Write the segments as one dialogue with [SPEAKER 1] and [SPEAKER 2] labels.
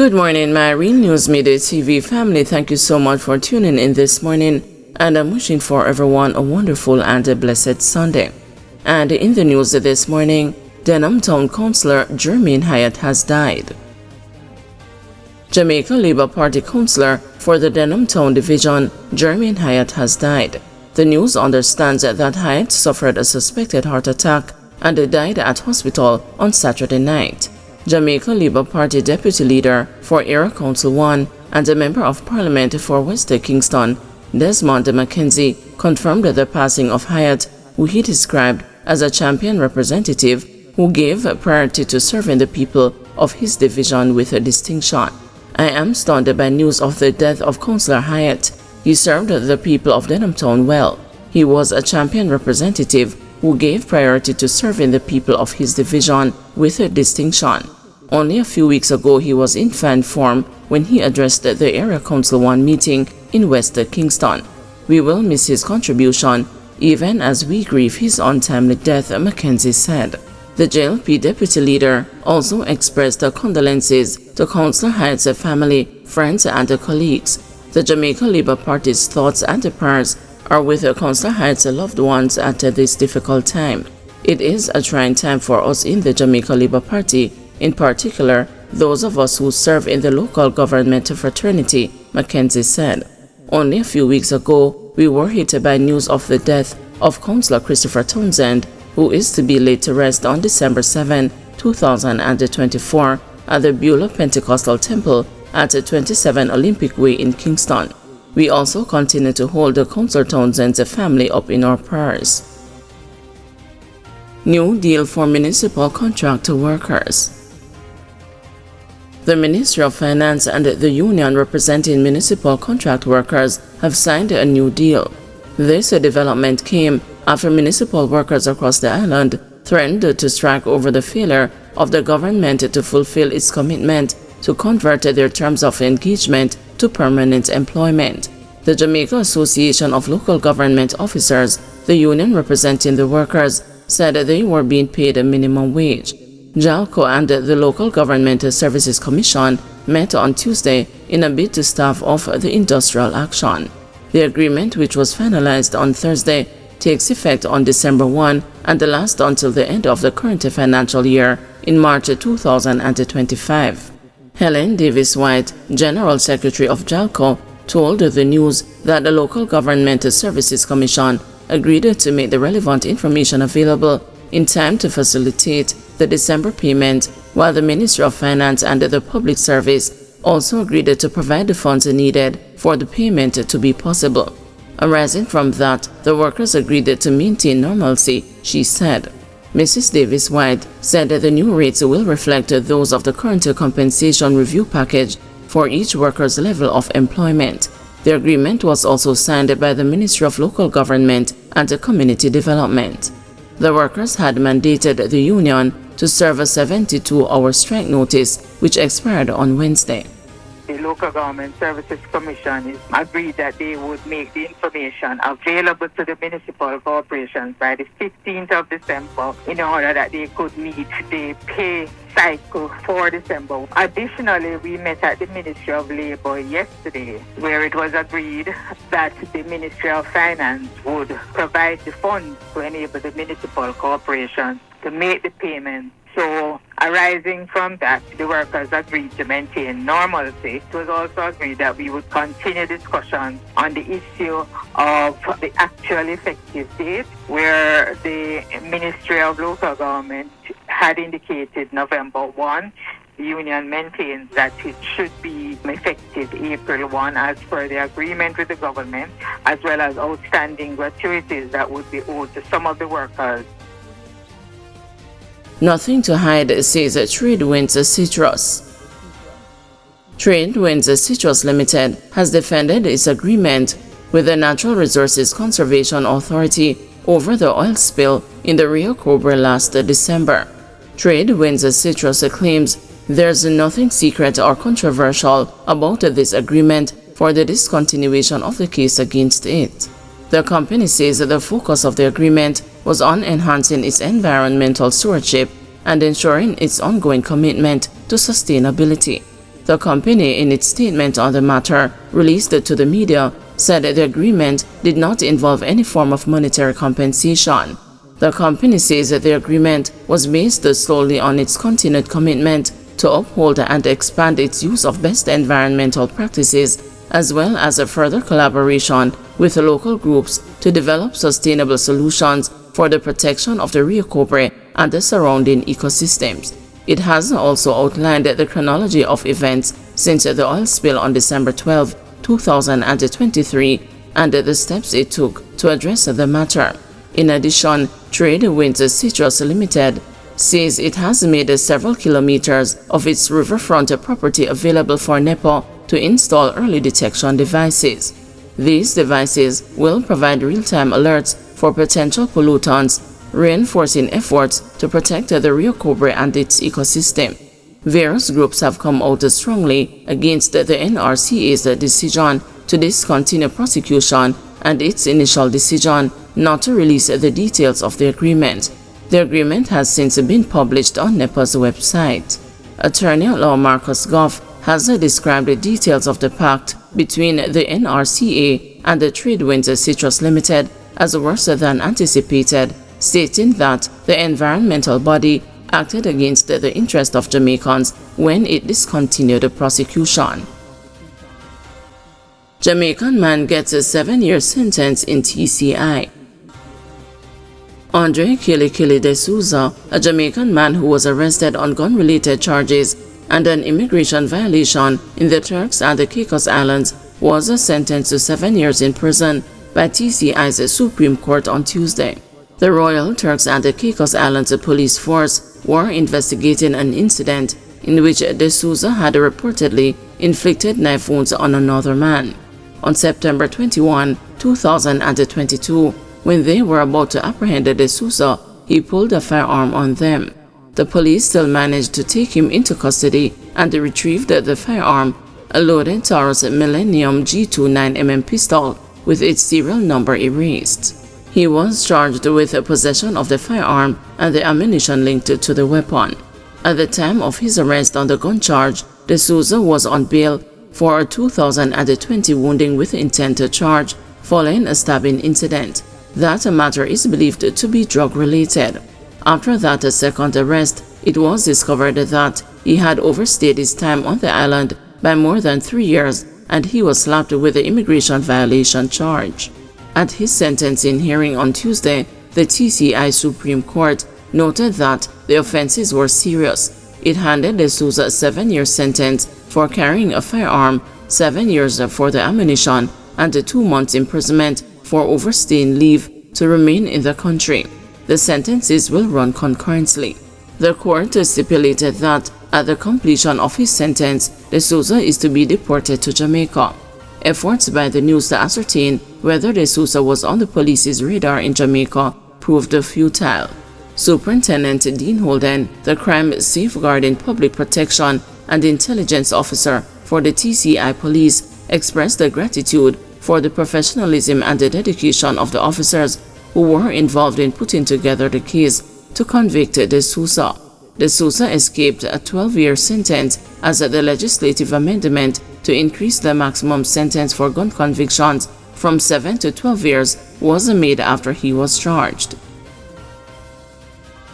[SPEAKER 1] Good morning, my Real News Midday TV family. Thank you so much for tuning in this morning, and I'm wishing for everyone a wonderful and a blessed Sunday. And in the news this morning, Denham Town Councillor Jamaican Hyatt has died. Jamaica Labour Party Councillor for the Denham Town Division, Jamaican Hyatt, has died. The news understands that Hyatt suffered a suspected heart attack and died at hospital on Saturday night. Jamaica Labour Party Deputy Leader for Area Council 1 and a Member of Parliament for West Kingston, Desmond Mackenzie, confirmed the passing of Hyatt, who he described as a champion representative who gave priority to serving the people of his division with distinction. I am stunned by news of the death of Councillor Hyatt. He served the people of Denham Town well. He was a champion representative who gave priority to serving the people of his division with distinction. Only a few weeks ago, he was in fan form when he addressed the Area Council 1 meeting in West Kingston. We will miss his contribution, even as we grieve his untimely death, Mackenzie said. The JLP Deputy Leader also expressed condolences to Councillor Hyatt's family, friends, and colleagues. The Jamaica Labour Party's thoughts and prayers are with Councillor Hyatt's loved ones at this difficult time. It is a trying time for us in the Jamaica Labour Party, in particular those of us who serve in the local government fraternity, Mackenzie said. Only a few weeks ago, we were hit by news of the death of Councillor Christopher Townsend, who is to be laid to rest on December 7, 2024 at the Beulah Pentecostal Temple at 27 Olympic Way in Kingston. We also continue to hold the Councillor Townsend's family up in our prayers. New deal for municipal contract workers. The Ministry of Finance and the union representing municipal contract workers have signed a new deal. This development came after municipal workers across the island threatened to strike over the failure of the government to fulfill its commitment to convert their terms of engagement to permanent employment. The Jamaica Association of Local Government Officers, the union representing the workers, said they were being paid a minimum wage. JALCO and the Local Government Services Commission met on Tuesday in a bid to stave off the industrial action. The agreement, which was finalized on Thursday, takes effect on December 1 and lasts until the end of the current financial year in March 2025. Helen Davis-White, General Secretary of JALCO, told the news that the Local Government Services Commission agreed to make the relevant information available in time to facilitate the December payment, while the Ministry of Finance and the Public Service also agreed to provide the funds needed for the payment to be possible. Arising from that, the workers agreed to maintain normalcy, she said. Mrs. Davis-White said that the new rates will reflect those of the current compensation review package for each worker's level of employment. The agreement was also signed by the Ministry of Local Government and Community Development. The workers had mandated the union to serve a 72-hour strike notice, which expired on Wednesday.
[SPEAKER 2] The Local Government Services Commission agreed that they would make the information available to the municipal corporations by the 15th of December in order that they could meet the pay cycle for December. Additionally, we met at the Ministry of Labour yesterday, where it was agreed that the Ministry of Finance would provide the funds to enable the municipal corporations to make the payments. So, arising from that, the workers agreed to maintain normalcy. It was also agreed that we would continue discussions on the issue of the actual effective date, where the Ministry of Local Government had indicated November 1. The union maintains that it should be effective April 1 as per the agreement with the government, as well as outstanding gratuities that would be owed to some of the workers.
[SPEAKER 1] Nothing to hide, says Tradewinds Citrus. Tradewinds Citrus Limited has defended its agreement with the Natural Resources Conservation Authority over the oil spill in the Rio Cobre last December. Tradewinds Citrus claims there's nothing secret or controversial about this agreement for the discontinuation of the case against it. The company says that the focus of the agreement was on enhancing its environmental stewardship and ensuring its ongoing commitment to sustainability. The company, in its statement on the matter released to the media, said the agreement did not involve any form of monetary compensation. The company says that the agreement was based solely on its continued commitment to uphold and expand its use of best environmental practices, as well as a further collaboration with local groups to develop sustainable solutions for the protection of the Rio Cobre and the surrounding ecosystems. It has also outlined the chronology of events since the oil spill on December 12, 2023, and the steps it took to address the matter. In addition, Trade Winds Citrus Limited says it has made several kilometers of its riverfront property available for NEPA to install early detection devices. These devices will provide real-time alerts for potential pollutants, reinforcing efforts to protect the Rio Cobre and its ecosystem. Various groups have come out strongly against the NRCA's decision to discontinue prosecution and its initial decision not to release the details of the agreement. The agreement has since been published on NEPA's website. Attorney-at-law Marcus Goff has described the details of the pact between the NRCA and the Trade Winds Citrus Limited as worse than anticipated, stating that the environmental body acted against the interest of Jamaicans when it discontinued the prosecution. Jamaican man gets a 7-year sentence in TCI. Andre Kili de Souza, a Jamaican man who was arrested on gun-related charges and an immigration violation in the Turks and the Caicos Islands, was sentenced to 7 years in prison by TCI's Supreme Court on Tuesday. The Royal Turks and the Caicos Islands police force were investigating an incident in which de Souza had reportedly inflicted knife wounds on another man. On September 21, 2022, when they were about to apprehend de Souza, he pulled a firearm on them. The police still managed to take him into custody and retrieved the firearm, a loaded Taurus Millennium G29mm pistol with its serial number erased. He was charged with possession of the firearm and the ammunition linked to the weapon. At the time of his arrest on the gun charge, de Souza was on bail for a 2020 wounding with intent charge following a stabbing incident. That matter is believed to be drug-related. After that second arrest, it was discovered that he had overstayed his time on the island by more than 3 years, and he was slapped with the immigration violation charge. At his sentencing hearing on Tuesday, the TCI Supreme Court noted that the offenses were serious. It handed de Souza a 7-year sentence for carrying a firearm, 7 years for the ammunition, and 2 months imprisonment for overstaying leave to remain in the country. The sentences will run concurrently. The court stipulated that at the completion of his sentence, de Souza is to be deported to Jamaica. Efforts by the news to ascertain whether de Souza was on the police's radar in Jamaica proved futile. Superintendent Dean Holden, the crime safeguarding public protection and intelligence officer for the TCI police, expressed their gratitude for the professionalism and the dedication of the officers who were involved in putting together the case to convict de Souza. De Souza escaped a 12-year sentence as the legislative amendment to increase the maximum sentence for gun convictions from 7 to 12 years was made after he was charged.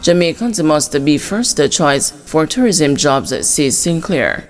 [SPEAKER 1] Jamaicans must be first choice for tourism jobs, says Sinclair.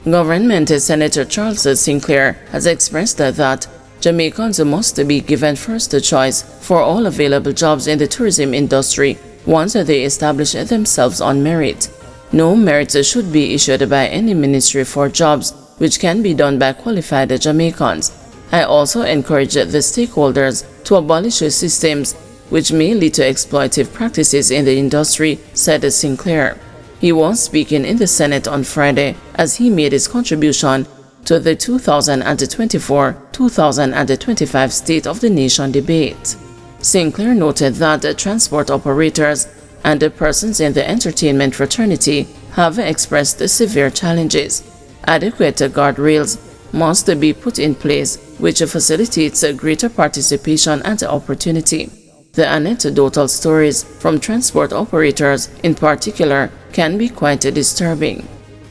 [SPEAKER 1] Government Senator Charles Sinclair has expressed that Jamaicans must be given first choice for all available jobs in the tourism industry once they establish themselves on merit. No merit should be issued by any ministry for jobs which can be done by qualified Jamaicans. I also encourage the stakeholders to abolish systems which may lead to exploitative practices in the industry, said Sinclair. He was speaking in the Senate on Friday as he made his contribution to the 2024-2025 State of the Nation debate. Sinclair noted that transport operators and the persons in the entertainment fraternity have expressed severe challenges. Adequate guardrails must be put in place which facilitates greater participation and opportunity. The anecdotal stories from transport operators in particular can be quite disturbing.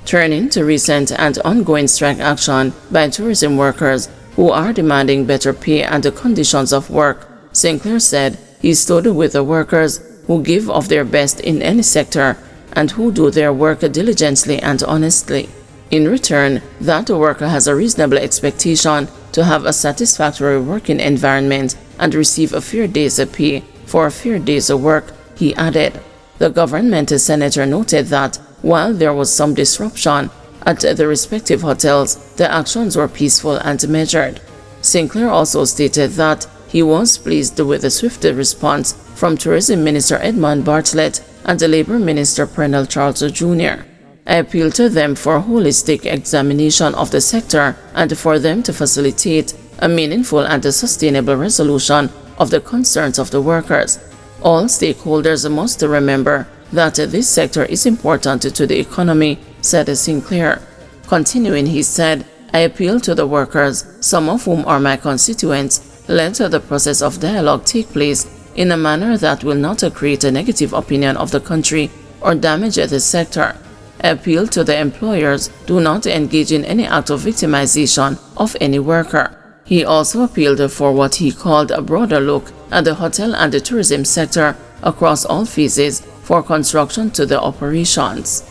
[SPEAKER 1] Turning to recent and ongoing strike action by tourism workers who are demanding better pay and the conditions of work, Sinclair said he stood with the workers who give of their best in any sector and who do their work diligently and honestly. In return, that the worker has a reasonable expectation to have a satisfactory working environment and receive a fair day's pay for a fair day's work, he added. The government senator noted that while there was some disruption at the respective hotels, the actions were peaceful and measured. Sinclair also stated that he was pleased with the swift response from Tourism Minister Edmund Bartlett and the Labour Minister Pernell Charles Jr. I appeal to them for a holistic examination of the sector and for them to facilitate a meaningful and a sustainable resolution of the concerns of the workers. All stakeholders must remember that this sector is important to the economy, said Sinclair. Continuing, he said, I appeal to the workers, some of whom are my constituents, let the process of dialogue take place in a manner that will not create a negative opinion of the country or damage the sector. I appeal to the employers, do not engage in any act of victimization of any worker. He also appealed for what he called a broader look at the hotel and the tourism sector across all phases for construction to the operations.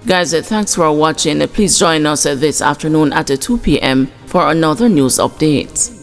[SPEAKER 1] Guys, thanks for watching. Please join us this afternoon at 2 p.m. for another news update.